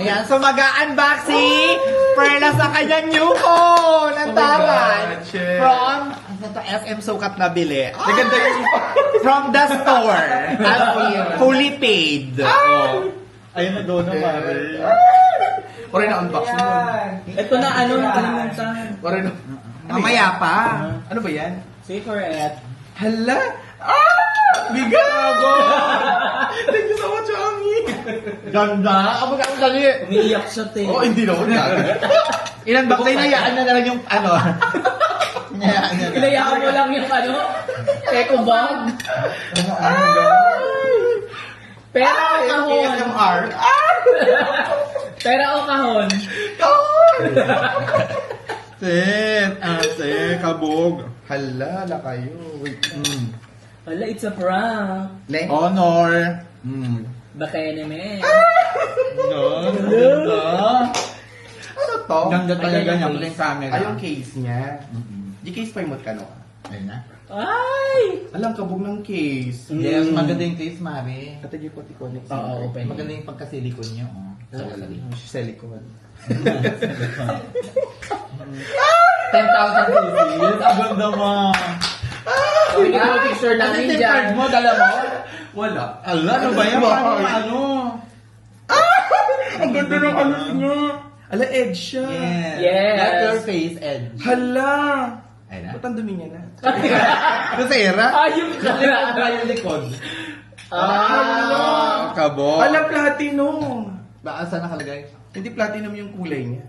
Ayan, so mag-unbox si Perla sa kanyang new phone! Ang taray! From, ano to, SM Sukat na bili. Naganda yung From the store. As fully paid. Oh. ayun na doon na pare. Pare na unboxing mo. Ito na ano, nakalimutan. Pare na. Mamaya pa. Ano ba yan? Secret. Hala! Bigat! Thank you so much, Ami! Ganda! Ang ang dali. Umiiyak siya, te. Oh, hindi na ako Ilan ba? Tinayaan na lang yung ano. Hinayaan niya na. Pinayaan mo lang yung ano, eco bag. Pera o kahon? ASMR. Pera o kahon? Ate, kabog. Hala, kayo. Wait. Wala, it's a prank. Honor. Baka enemy. Ganda. Ano to? Ganda talaga Ayan niya. yung Pala yung camera. Ay, yung case niya. Di case pa mo ka, no? Ayun na. Ay! Alam, kabog ng case. Yes, maganda yung case, Mari. Katagyo ko, tiko. Oo, open. Maganda yung pagkasilikon niyo. Oh. Silicone. 10,000 pieces. Ang ganda mo. Bigyan mo picture Ano namin yung dyan. card mo? Dala mo? Wala. Ala, ano ba yan? Parang ano? Ang ganda ng ano niya. Ala, edge siya. Yes. That's your face edge. Hala! Ayun na. Ba't ang dumi niya na? Kusera? Ayun ka na. yung likod. Ah. Kabo. Ala, platinum! Baka saan nakalagay? Hindi platinum yung kulay niya.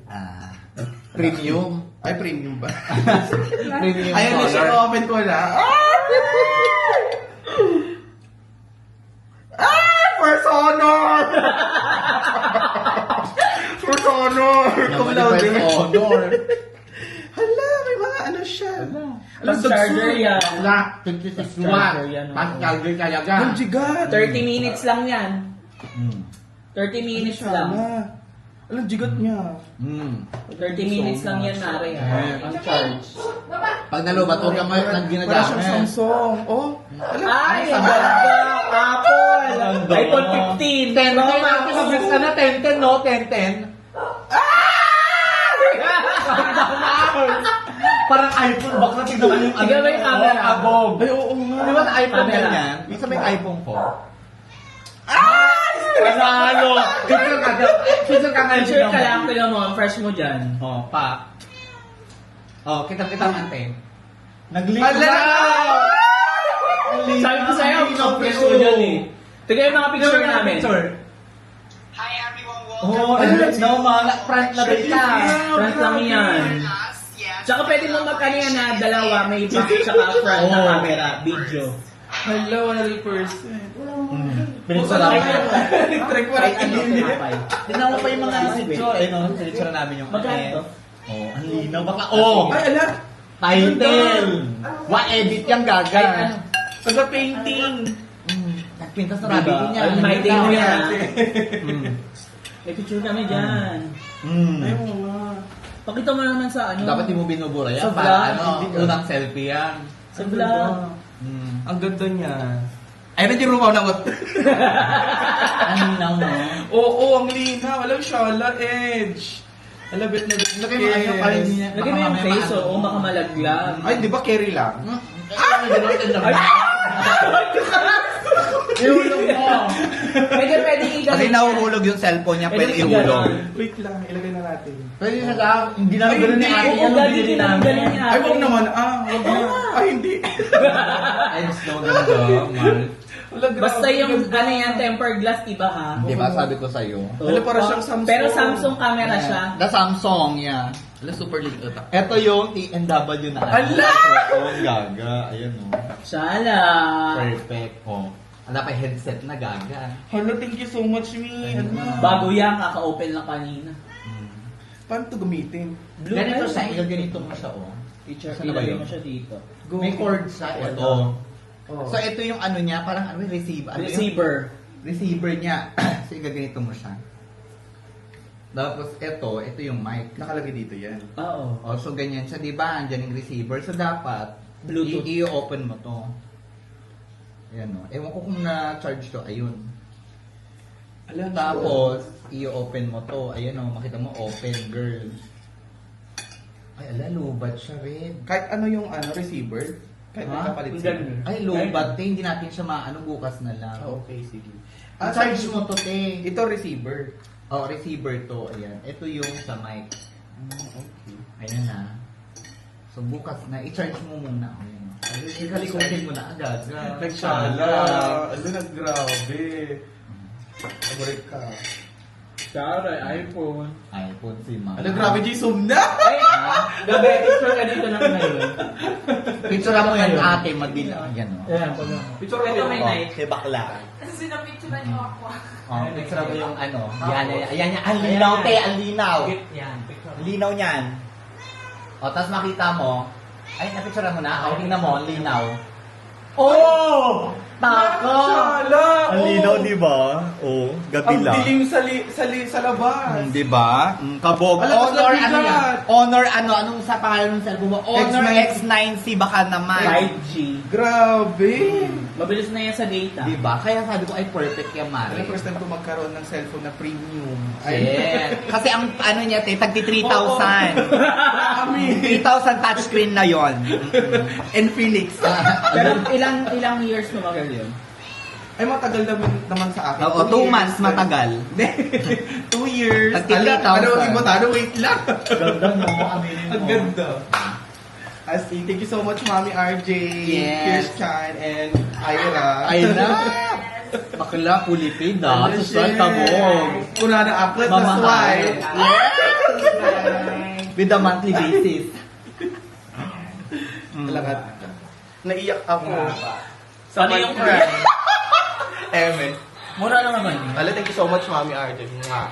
Premium. Ay, premium ba? Premium Ayan na siya, color. open ko na. First honor! First honor! Cum laude. Honor. Hala, may mga ano siya. Mas charger yan. Wala. 56 Charger watt. yan, oh. Pas charger talaga. Ang jigat. 30 minutes lang yan. 30 minutes lang. Alam, jigat niya. 30 minutes lang yan, Mare. Ang charge. Pag nalubat, huwag kang Para siyang ginagamit. Samsung. Oh, alam. Ay, ang ganda! Apple! Ganda. iPhone 15! 10, Pro 10, Max. mabilis ka na, 10, no? 10. Parang iPhone box na tignan mo yung Tignan mo yung camera. Abog. Ay, oo nga. Di ba sa iPhone Camera. ganyan? Minsan may iPhone po. Panalo! Picture ka ngayon. Picture ka lang, tignan mo, ang fresh mo dyan. Oh, pa. Oh, kita-kita ang ante. Nag-leak Hala! Sabi ko sa'yo, ang fresh mo dyan eh. Tignan yung mga picture namin. Hi everyone, Oh, welcome no, mga front na rin ka. Front lang yan. to us. Yes. Tsaka pwede mo magkano yan na dalawa, may back tsaka front na camera, video. Hello, 100%. Pinitsura namin. Electric mo rin. Tingnan mo pa yung mga picture. Eh, no? Pinitsura namin yung Magkano to? Oh, ang linaw. Baka, oh! Ay, ala. Title! Wa-edit yung gaga. Taga-painting. Nagpintas na rabbit din niya. Ay, may day mo yan. Mm. May picture kami dyan. Ay, oo nga. Pakita mo naman sa ano. Dapat di mo binubura yan. Sa Para vlog. ano, unang selfie yan. Sa vlog. Ang ganda niya. Ay, na yung rumaw na what? Ang linaw mo. Oo, ang linaw. Alam, shala, edge. Alabit na bit na Lagay mo ano para hindi niya. Lagay mo yung face, oo, baka malaglag. Ay, di ba carry lang? Ay! Ihulog mo. Pwede iganon. Kasi nahuhulog yung cellphone niya, pwede Pwede ihulog. Wait lang, ilagay na natin. Pwede siya sa hindi namin Ay, ganun ni hindi. ate. Oo, Ano dati binili din namin namin? ganun ni ate. Ay, wag naman. Wag na. Ay, hindi. Ay, mas naman ganda, Mal. Wala, grabe. Basta yung ano yan, tempered glass, diba ha? Di ba sabi ko sa'yo? Wala, para siyang Samsung. Pero Samsung camera siya. The Samsung, yeah. Wala, super liit. Ito yung TNW na ano. Ala! Microphone, gaga. Ayan o. Shala. Perfect. Oh. Ala pa headset na gaga. Hala, thank you so much, me. Ayun. Ano? Bago yan, kaka-open lang kanina. Paano ito gamitin? Blue Ganito light. siya, ganito mo siya oh. Teacher, Saan na ba ilagay yun? mo siya dito. Go. May cord siya. Ito. So ito yung ano niya, parang ano yung receiver. Ano yung Receiver. receiver niya. So gaganito mo siya. Tapos ito yung mic. Nakalagay dito yan. Oo. Oh, so ganyan siya, 'di ba? Andiyan yung receiver. So dapat Bluetooth. i-open mo 'to. Ayan oh. Ewan ko kung na-charge to. Ayun. Alam, Tapos, i-open mo to. Ayan o, makita mo, open, girl. Ay, ala, lubat siya rin. Kahit ano yung receiver, kahit Ha? nakapalit Ang sila. ganda. Ay, lubat, te. Hindi natin siya maano, bukas na lang. Okay, sige. Charge mo to, te. Ito receiver. Oh, receiver to. Ayan. Ito yung sa mic. Okay. Ayan na. So, bukas na. I-charge mo muna. Ayan. Ikalikutin mo na agad. Nagsala. Ano, naggrabe. Favorite ka. Tara, iPhone. iPhone si Mama. Ano, grabe, G-zoom na! Ay, gabi, picture ka dito lang ngayon. Picture mo yan ate, madila. Ayan o. Ayan, pag Picture ka Ito din. may night. Si bakla. Kasi napicturean niyo ako. Oh, picture mo yung ano. Yan, ayan, yan. Ang linaw, te. Ang linaw. Yan, picture. Ang linaw niyan. O, tapos makita mo. Ay, napicture mo na. O, tingnan mo, ang linaw. Oh! Tako! Nagsala! Ang linaw, di ba? Oh, gabi Ang lang. dilim sa labas. Di ba? Kabog. Alam, Honor, mas ano mabigat. yan? Honor, ano? Anong sa pangalan ng cellphone mo? Honor X9C baka naman. 5G. Grabe! Mabilis na yan sa data. Di ba? Kaya sabi ko, ay perfect yan, Ano Mari. first time ko magkaroon ng cellphone na premium? Yes. Kasi ang ano niya, te, tagti 3,000. Kami! 3,000 touchscreen na yon. Infinix. Pero ilang years tumagal yun? Ay, matagal naman sa akin. Oo, 2 months matagal. 2 years. Tagti Ala, 3,000. ano, ibutado, wait lang. Ganda mo, aminin mo. Ang ganda. As in, thank you so much, Mami RJ, Yes. Kirsten, and Ira. Ay na. Bakla, kulipid ah. Susal kabog. Una na aklat, that's Mamahal. why. With a monthly basis. Talaga. Naiyak ako. Ano yung brand? Eme. Mura lang naman. Ala, thank you so much, Mami RJ. Mwah.